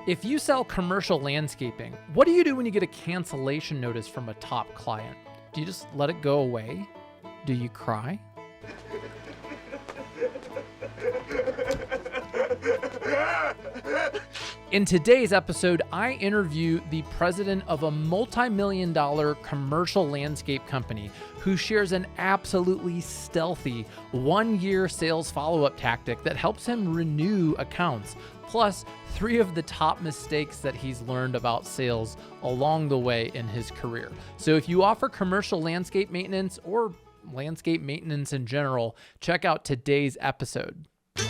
If you sell commercial landscaping, what do you do when you get a cancellation notice from a top client? Do you just let it go away? Do you cry? In today's episode, I interview the president of a multi-million-dollar commercial landscape company who shares an absolutely stealthy one-year sales follow-up tactic that helps him renew accounts, plus 3 of the top mistakes that he's learned about sales along the way in his career. So if you offer commercial landscape maintenance or landscape maintenance in general, check out today's episode. We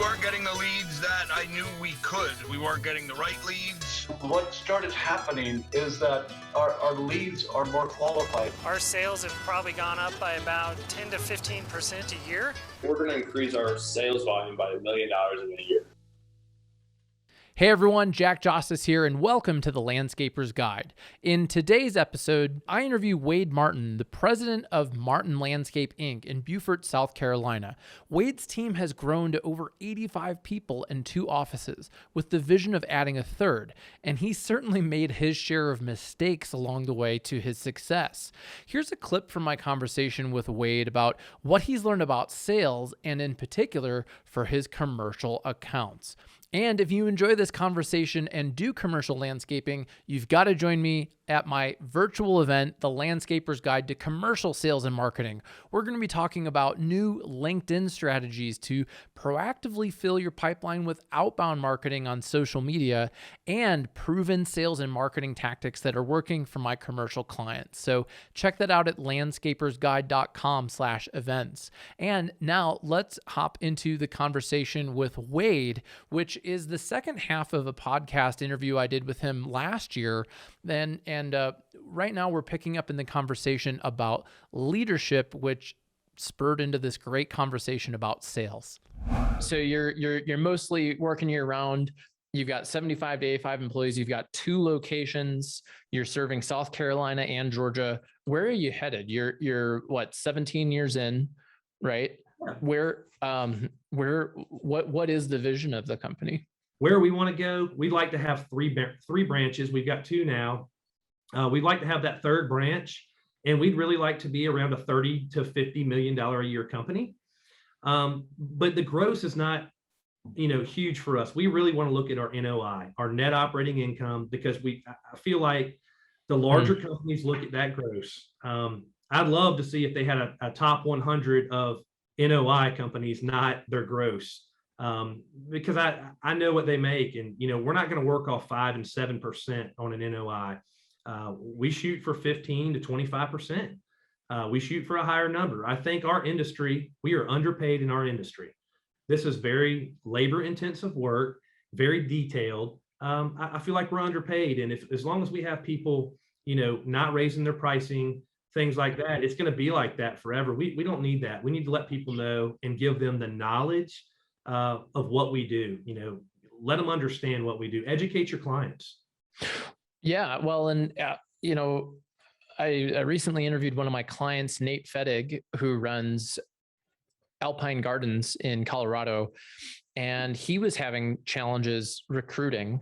weren't getting the leads that I knew we could. We weren't getting the right leads. What started happening is that our leads are more qualified. Our sales have probably gone up by about 10 to 15% a year. We're going to increase our sales volume by $1 million in a year. Hey everyone, Jack Jostes here, and welcome to the Landscaper's Guide. In today's episode, I interview Wade Martin, the president of Martin Landscape Inc. in Beaufort, South Carolina. Wade's team has grown to over 85 people and 2 offices, with the vision of adding a 3rd, and he's certainly made his share of mistakes along the way to his success. Here's a clip from my conversation with Wade about what he's learned about sales, and in particular, for his commercial accounts. And if you enjoy this conversation and do commercial landscaping, you've got to join me at my virtual event, The Landscaper's Guide to Commercial Sales and Marketing. We're going to be talking about new LinkedIn strategies to proactively fill your pipeline with outbound marketing on social media and proven sales and marketing tactics that are working for my commercial clients. So check that out at landscapersguide.com/events. And now let's hop into the conversation with Wade, which is the second half of a podcast interview I did with him last year. And right now we're picking up in the conversation about leadership, which spurred into this great conversation about sales. So you're mostly working year round. You've got 75 to 85 employees. You've got 2 locations. You're serving South Carolina and Georgia. Where are you headed? You're what, 17 years in, right? What is the vision of the company? Where we want to go, we'd like to have 3 branches. We've got 2 now. We'd like to have that 3rd branch, and we'd really like to be around a $30 to $50 million a year company. But the gross is not, huge for us. We really want to look at our NOI, our net operating income, because I feel like the larger companies look at that gross. I'd love to see if they had a top 100 of NOI companies, not their gross. Because I know what they make, and we're not going to work off 5 and 7% on an NOI. We shoot for 15 to 25%. We shoot for a higher number. I think our industry, we are underpaid in our industry. This is very labor intensive work, very detailed. I feel like we're underpaid, and as long as we have people, not raising their pricing, things like that, it's going to be like that forever. We don't need that. We need to let people know and give them the knowledge of what we do. Let them understand what we do. Educate your clients. Yeah, well, and I recently interviewed one of my clients, Nate Fettig, who runs Alpine Gardens in Colorado, and he was having challenges recruiting,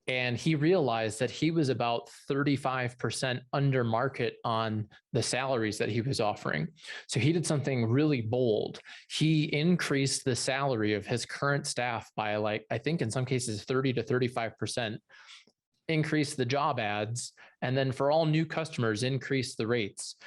and he realized that he was about 35% under market on the salaries that he was offering. So he did something really bold. He increased the salary of his current staff by, I think in some cases 30 to 35%. Increase the job ads, and then for all new customers, increase the rates.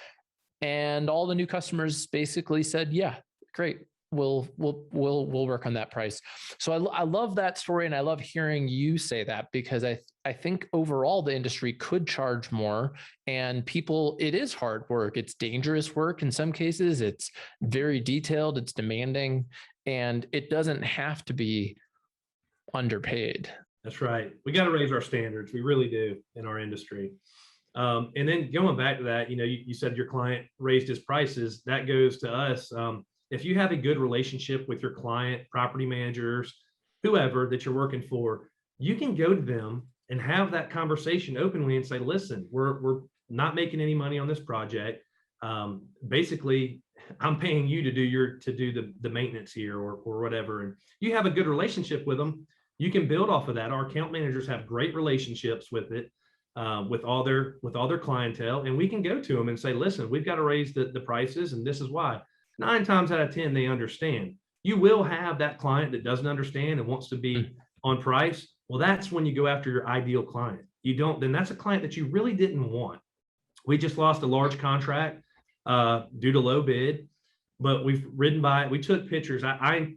And all the new customers basically said, "Yeah, great, we'll work on that price." So I love that story, and I love hearing you say that, because I think overall the industry could charge more, and people, it is hard work. It's dangerous work in some cases. It's very detailed. It's demanding, and it doesn't have to be underpaid. That's right. We got to raise our standards. We really do in our industry. And then going back to that, you said your client raised his prices. That goes to us. If you have a good relationship with your client, property managers, whoever that you're working for, you can go to them and have that conversation openly and say, "Listen, we're not making any money on this project. Basically, I'm paying you to do the maintenance here or whatever." And you have a good relationship with them. you can build off of that. Our account managers have great relationships with it, with all their clientele, and we can go to them and say, listen, we've got to raise the prices, and this is why. 9 times out of 10, they understand. You will have that client that doesn't understand and wants to be on price. Well, that's when you go after your ideal client. You don't, then that's a client that you really didn't want. We just lost a large contract due to low bid, but we've ridden by it. We took pictures. I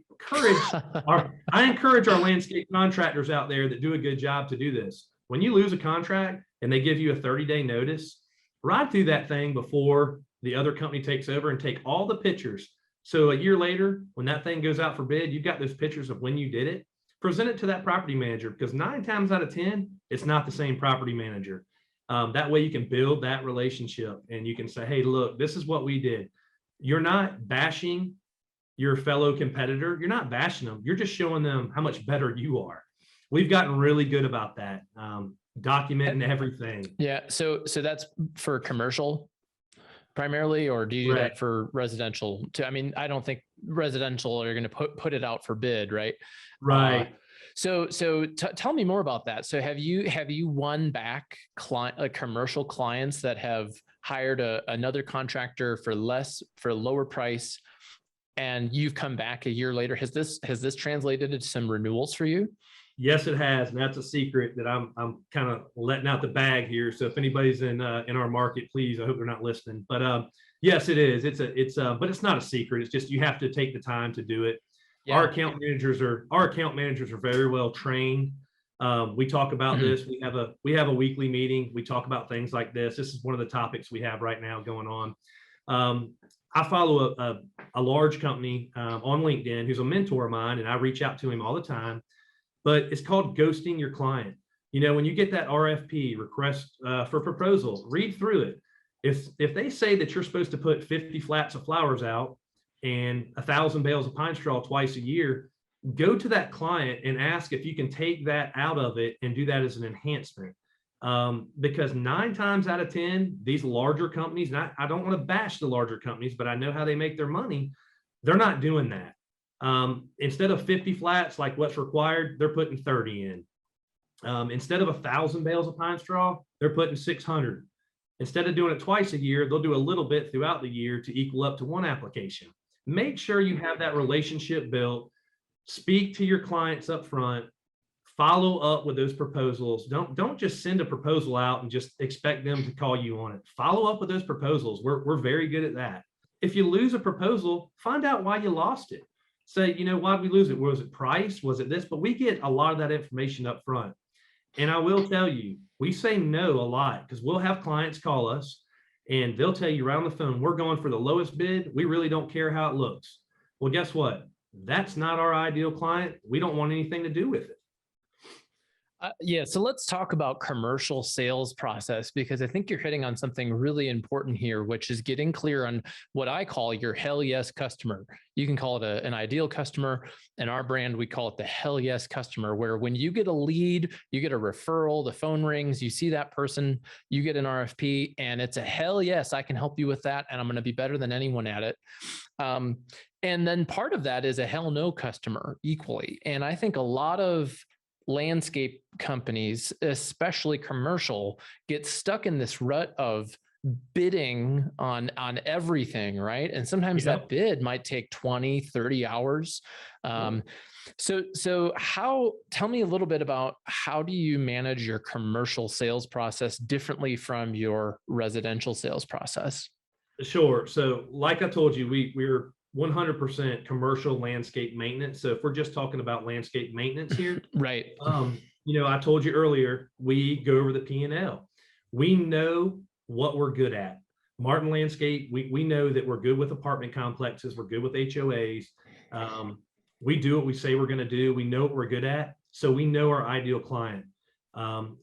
encourage our landscape contractors out there that do a good job to do this. When you lose a contract and they give you a 30-day notice, ride through that thing before the other company takes over and take all the pictures. So a year later, when that thing goes out for bid, you've got those pictures of when you did it. Present it to that property manager, because 9 times out of 10, it's not the same property manager. That way you can build that relationship and you can say, hey, look, this is what we did. You're not bashing your fellow competitor. You're not bashing them. You're just showing them how much better you are. We've gotten really good about that, documenting everything. Yeah. So that's for commercial primarily, or do you do that for residential too? I mean, I don't think residential are going to put it out for bid, right? Right. So tell me more about that. So have you won back commercial clients that have hired another contractor for lower price, and you've come back a year later? Has this translated into some renewals for you? Yes, it has, and that's a secret that I'm kind of letting out the bag here. So if anybody's in our market, please, I hope they're not listening. But yes, it is. But it's not a secret. It's just you have to take the time to do it. Yeah. Our account managers are very well trained. We talk about this. We have a weekly meeting. We talk about things like this. This is one of the topics we have right now going on. I follow a large company on LinkedIn who's a mentor of mine, and I reach out to him all the time. But it's called ghosting your client. You know, when you get that RFP, request for proposal, read through it. If they say that you're supposed to put 50 flats of flowers out and 1,000 bales of pine straw twice a year, go to that client and ask if you can take that out of it and do that as an enhancement. Because 9 times out of 10, these larger companies, and I don't want to bash the larger companies, but I know how they make their money. They're not doing that. Instead of 50 flats, like what's required, they're putting 30 in. Instead of 1,000 bales of pine straw, they're putting 600. Instead of doing it twice a year, they'll do a little bit throughout the year to equal up to one application. Make sure you have that relationship built. Speak to your clients up front. Follow up with those proposals. Don't just send a proposal out and just expect them to call you on it. Follow up with those proposals. We're very good at that. If you lose a proposal, find out why you lost it. Say, you know, why did we lose it? Was it price? Was it this? But we get a lot of that information up front. And I will tell you, we say no a lot because we'll have clients call us and they'll tell you right on the phone, we're going for the lowest bid. We really don't care how it looks. Well, guess what? That's not our ideal client. We don't want anything to do with it. Yeah. So let's talk about commercial sales process, because I think you're hitting on something really important here, which is getting clear on what I call your hell yes customer. You can call it an ideal customer. In our brand, we call it the hell yes customer, where when you get a lead, you get a referral, the phone rings, you see that person, you get an RFP, and it's a hell yes, I can help you with that. And I'm going to be better than anyone at it. And then part of that is a hell no customer equally. And I think a lot of landscape companies, especially commercial, get stuck in this rut of bidding on everything, right? And sometimes that bid might take 20, 30 hours. So tell me a little bit about how do you manage your commercial sales process differently from your residential sales process? Sure. So like I told you, we're 100% commercial landscape maintenance. So if we're just talking about landscape maintenance here, right. You know, I told you earlier, we go over the P&L. We know what we're good at. Martin Landscape, we know that we're good with apartment complexes. We're good with HOAs. We do what we say we're going to do. We know what we're good at. So we know our ideal client.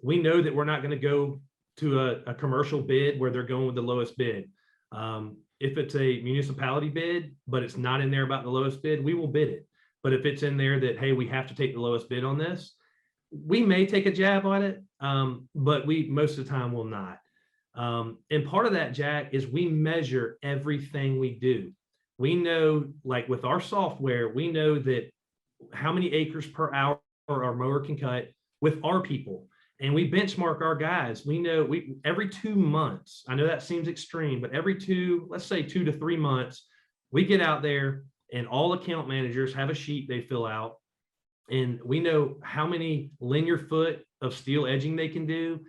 We know that we're not going to go to a commercial bid where they're going with the lowest bid. If it's a municipality bid, but it's not in there about the lowest bid, we will bid it. But if it's in there that, hey, we have to take the lowest bid on this, we may take a jab on it, but we most of the time will not. And part of that, Jack, is we measure everything we do. We know, like with our software, we know that how many acres per hour our mower can cut with our people. And we benchmark our guys. We know every 2 months, I know that seems extreme, but let's say 2 to 3 months, we get out there and all account managers have a sheet they fill out. And we know how many linear foot of steel edging they can do,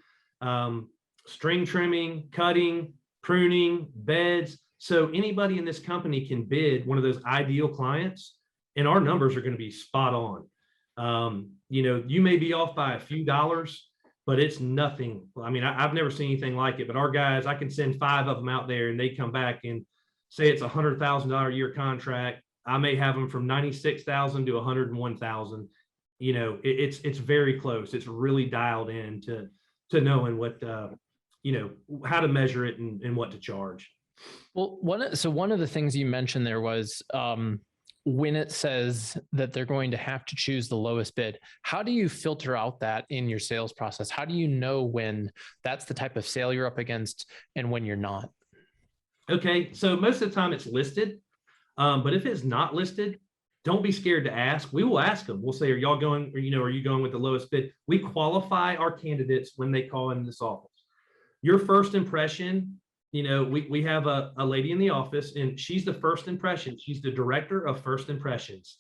string trimming, cutting, pruning, beds. So anybody in this company can bid one of those ideal clients, and our numbers are going to be spot on. You may be off by a few dollars, but it's nothing. I mean, I've never seen anything like it, but our guys, I can send 5 of them out there and they come back and say it's $100,000 a year contract. I may have them from 96,000 to 101,000. It's very close. It's really dialed in to knowing what, how to measure it and what to charge. Well, one of the things you mentioned there was, when it says that they're going to have to choose the lowest bid, how do you filter out that in your sales process? How do you know when that's the type of sale you're up against and when you're not? Okay, so most of the time it's listed, but if it's not listed, don't be scared to ask. We will ask them. We'll say, are y'all going, or, are you going with the lowest bid? We qualify our candidates when they call in this office. Your first impression, we have a lady in the office, and she's the first impression. She's the director of first impressions.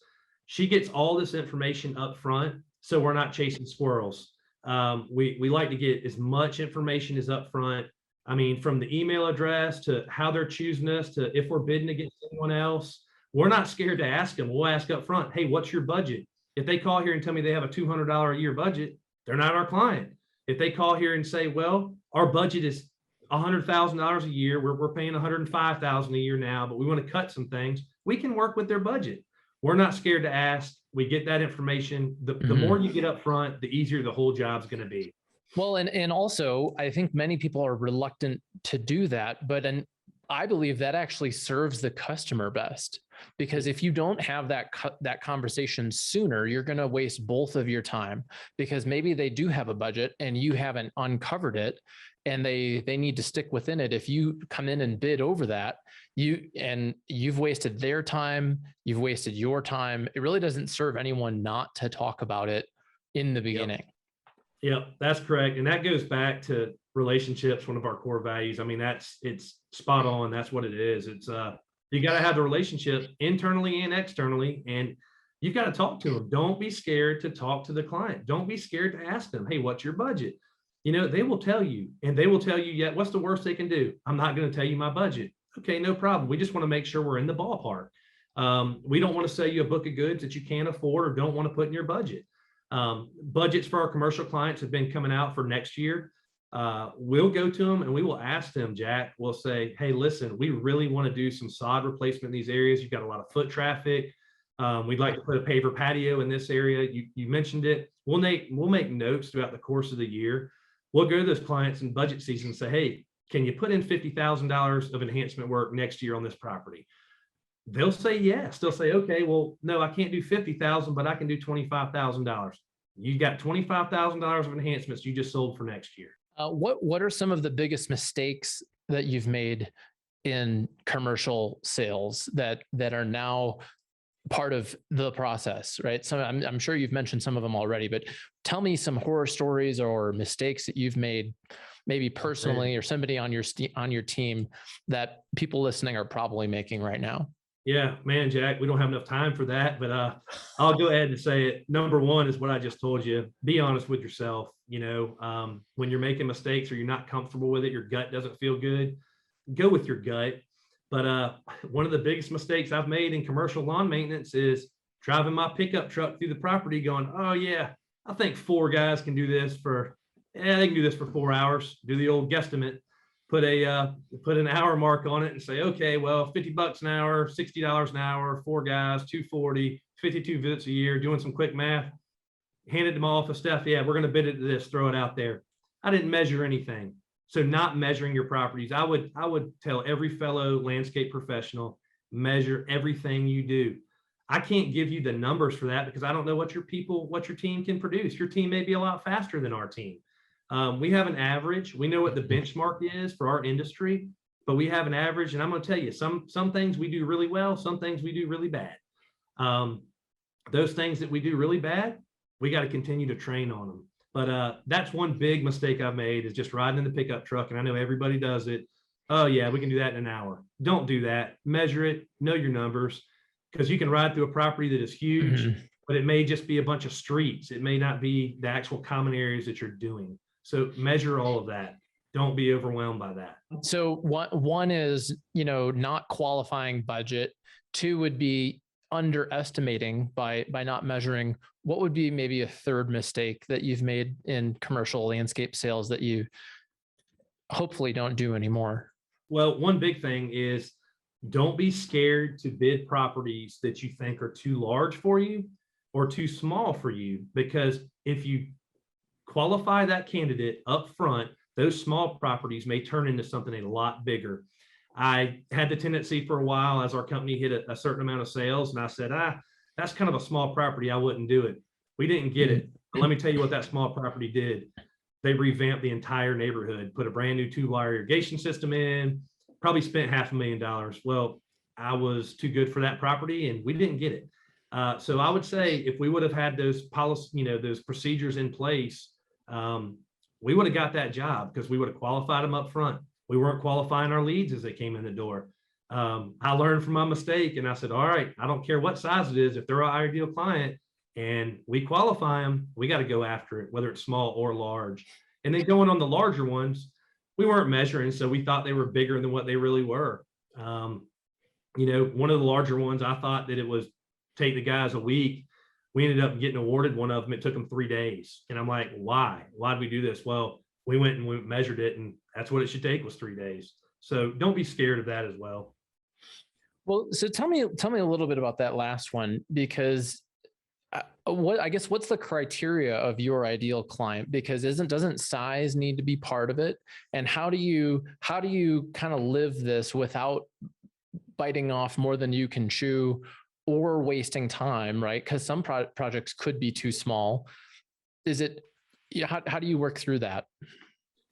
She gets all this information up front, so we're not chasing squirrels. We like to get as much information as up front. I mean, from the email address to how they're choosing us to if we're bidding against anyone else. We're not scared to ask them. We'll ask up front, hey, what's your budget? If they call here and tell me they have a $200 a year budget, they're not our client. If they call here and say, well, our budget is $100,000 a year, we're paying $105,000 a year now, but we want to cut some things, we can work with their budget. We're not scared to ask. We get that information. The more you get up front, the easier the whole job's going to be. Well, and also, I think many people are reluctant to do that, but I believe that actually serves the customer best, because if you don't have that conversation sooner, you're going to waste both of your time, because maybe they do have a budget and you haven't uncovered it and they need to stick within it. If you come in and bid over that, you've wasted their time, you've wasted your time. It really doesn't serve anyone not to talk about it in the beginning. Yep, that's correct. And that goes back to relationships, one of our core values. I mean, it's spot on. That's what it is. It's you got to have the relationship internally and externally, and you've got to talk to them. Don't be scared to talk to the client. Don't be scared to ask them, hey, what's your budget? They will tell you, and they will tell you, yeah, what's the worst they can do? I'm not going to tell you my budget. Okay, no problem. We just want to make sure we're in the ballpark. We don't want to sell you a book of goods that you can't afford or don't want to put in your budget. Budgets for our commercial clients have been coming out for next year. We'll go to them and we will ask them, Jack, we'll say, hey, listen, we really want to do some sod replacement in these areas. You've got a lot of foot traffic. We'd like to put a paver patio in this area. You mentioned it. We'll make notes throughout the course of the year. We'll go to those clients in budget season and say, hey, can you put in $50,000 of enhancement work next year on this property? They'll say yes. They'll say, okay, well, no, I can't do $50,000, but I can do $25,000. You got $25,000 of enhancements you just sold for next year. What are some of the biggest mistakes that you've made in commercial sales that are now part of the process, right? So I'm sure you've mentioned some of them already, but tell me some horror stories or mistakes that you've made, maybe personally or somebody on your team that people listening are probably making right now. Yeah, man, Jack, we don't have enough time for that, but I'll go ahead and say it. Number one is what I just told you. Be honest with yourself. When you're making mistakes or you're not comfortable with it, your gut doesn't feel good, go with your gut. But one of the biggest mistakes I've made in commercial lawn maintenance is driving my pickup truck through the property going, oh yeah, I think 4 guys can do this they can do this for 4 hours, do the old guesstimate. Put an hour mark on it and say, okay, well, $50 an hour, $60 an hour, 4 guys, 240, 52 visits a year, doing some quick math, handed to my office staff. Yeah, we're going to bid it to this, throw it out there. I didn't measure anything. So not measuring your properties. I would tell every fellow landscape professional, measure everything you do. I can't give you the numbers for that because I don't know what your team can produce. Your team may be a lot faster than our team. We have an average. We know what the benchmark is for our industry, but we have an average. And I'm going to tell you, some things we do really well, some things we do really bad. Those things that we do really bad, we got to continue to train on them. But that's one big mistake I've made, is just riding in the pickup truck. And I know everybody does it. Oh yeah, we can do that in an hour. Don't do that. Measure it, know your numbers, because you can ride through a property that is huge, but it may just be a bunch of streets. It may not be the actual common areas that you're doing. So measure all of that. Don't be overwhelmed by that. So one is, not qualifying budget. Two would be underestimating by not measuring. What would be maybe a third mistake that you've made in commercial landscape sales that you hopefully don't do anymore? Well, one big thing is, don't be scared to bid properties that you think are too large for you or too small for you, because if you qualify that candidate up front, those small properties may turn into something a lot bigger. I had the tendency for a while, as our company hit a certain amount of sales, and I said, that's kind of a small property, I wouldn't do it. We didn't get it. But let me tell you what that small property did. They revamped the entire neighborhood, put a brand new 2-wire irrigation system in, probably spent $500,000. Well, I was too good for that property, and we didn't get it. So I would say, if we would have had those policy, those procedures in place, we would have got that job, because we would have qualified them up front. We weren't qualifying our leads as they came in the door. I learned from my mistake, and I said, all right, I don't care what size it is. If they're our ideal client and we qualify them, we got to go after it, whether it's small or large. And then going on the larger ones, we weren't measuring, so we thought they were bigger than what they really were. One of the larger ones, I thought that it was take the guys a week. We ended up getting awarded one of them. It took them 3 days. And I'm like, why? Why'd we do this? Well, we went and we measured it, and that's what it should take, was 3 days. So don't be scared of that as well. Well, so tell me a little bit about that last one, because what's the criteria of your ideal client? Because doesn't size need to be part of it? And how do you kind of live this without biting off more than you can chew or wasting time, right? Because some projects could be too small. How do you work through that?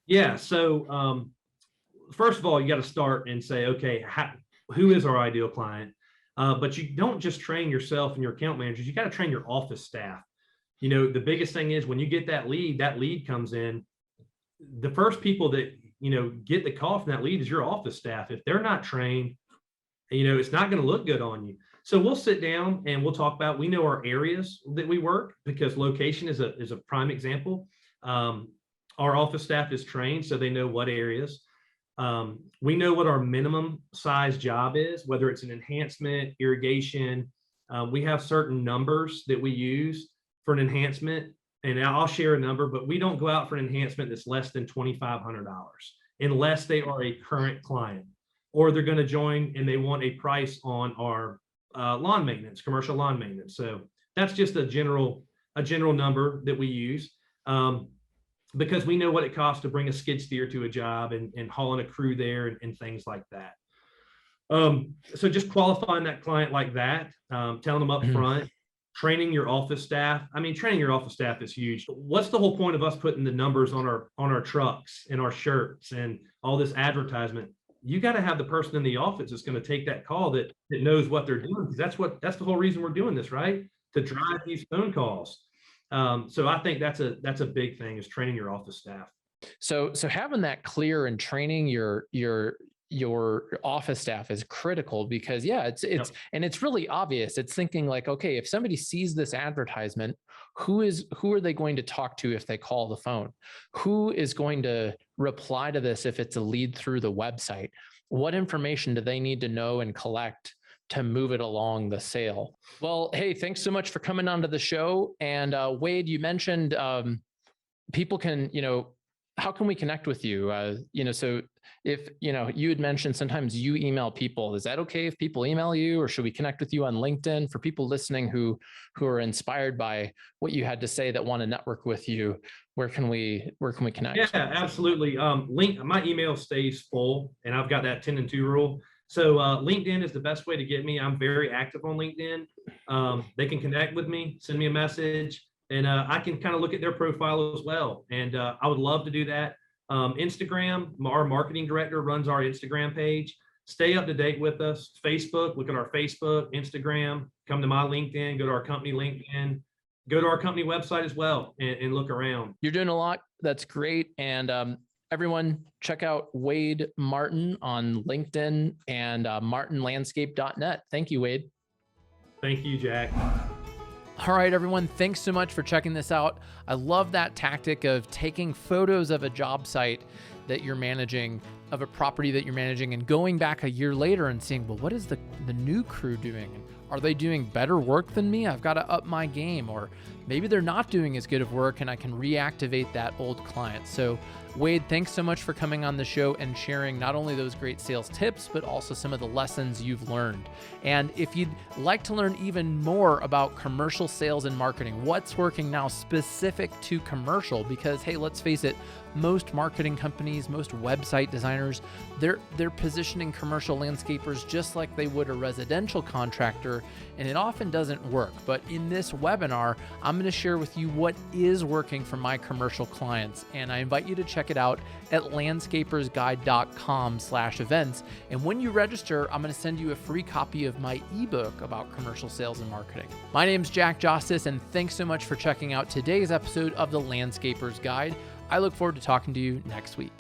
Yeah. So first of all, you got to start and say, okay, who is our ideal client? But you don't just train yourself and your account managers. You got to train your office staff. The biggest thing is, when you get that lead comes in, the first people that, get the call from that lead is your office staff. If they're not trained, it's not going to look good on you. So we'll sit down and we'll talk about, we know our areas that we work, because location is a prime example. Our office staff is trained, so they know what areas. We know what our minimum size job is, whether it's an enhancement, irrigation. We have certain numbers that we use for an enhancement, and I'll share a number, but we don't go out for an enhancement that's less than $2,500 unless they are a current client, or they're going to join and they want a price on our lawn maintenance, commercial lawn maintenance. So that's just a general number that we use. Because we know what it costs to bring a skid steer to a job and hauling a crew there and things like that. So just qualifying that client like that, telling them up front, training your office staff. I mean, training your office staff is huge. What's the whole point of us putting the numbers on our trucks and our shirts and all this advertisement? You got to have the person in the office that's going to take that call that knows what they're doing. Because that's the whole reason we're doing this, right? To drive these phone calls. So I think that's a big thing, is training your office staff. So having that clear and training your office staff is critical, because and it's really obvious. It's thinking like, okay, if somebody sees this advertisement, who are they going to talk to if they call the phone? Who is going to reply to this if it's a lead through the website? What information do they need to know and collect to move it along the sale? Well, hey, thanks so much for coming onto the show. And Wade, you mentioned people can, how can we connect with you? So if, you had mentioned sometimes you email people, is that okay if people email you, or should we connect with you on LinkedIn? For people listening who are inspired by what you had to say, that want to network with you, where can we connect? Yeah, absolutely. My email stays full, and I've got that 10 and 2 rule. So LinkedIn is the best way to get me. I'm very active on LinkedIn. They can connect with me, send me a message, and I can kind of look at their profile as well. And I would love to do that. Instagram, our marketing director runs our Instagram page. Stay up to date with us. Facebook, look at our Facebook, Instagram, come to my LinkedIn, go to our company LinkedIn. go to our company website as well and look around. You're doing a lot. That's great. And everyone, check out Wade Martin on LinkedIn and martinlandscape.net. Thank you, Wade. Thank you, Jack. All right, everyone. Thanks so much for checking this out. I love that tactic of taking photos of a job site that you're managing, of a property that you're managing, and going back a year later and seeing, well, what is the new crew doing? Are they doing better work than me? I've got to up my game. Or maybe they're not doing as good of work and I can reactivate that old client. So Wade, thanks so much for coming on the show and sharing not only those great sales tips, but also some of the lessons you've learned. And if you'd like to learn even more about commercial sales and marketing, what's working now specific to commercial, because hey, let's face it, most marketing companies, most website designers, they're positioning commercial landscapers just like they would a residential contractor, and it often doesn't work. But in this webinar, I'm going to share with you what is working for my commercial clients, and I invite you to check it out at landscapersguide.com/events. And when you register, I'm going to send you a free copy of my ebook about commercial sales and marketing. My name's Jack Jostes, and thanks so much for checking out today's episode of the Landscaper's Guide. I look forward to talking to you next week.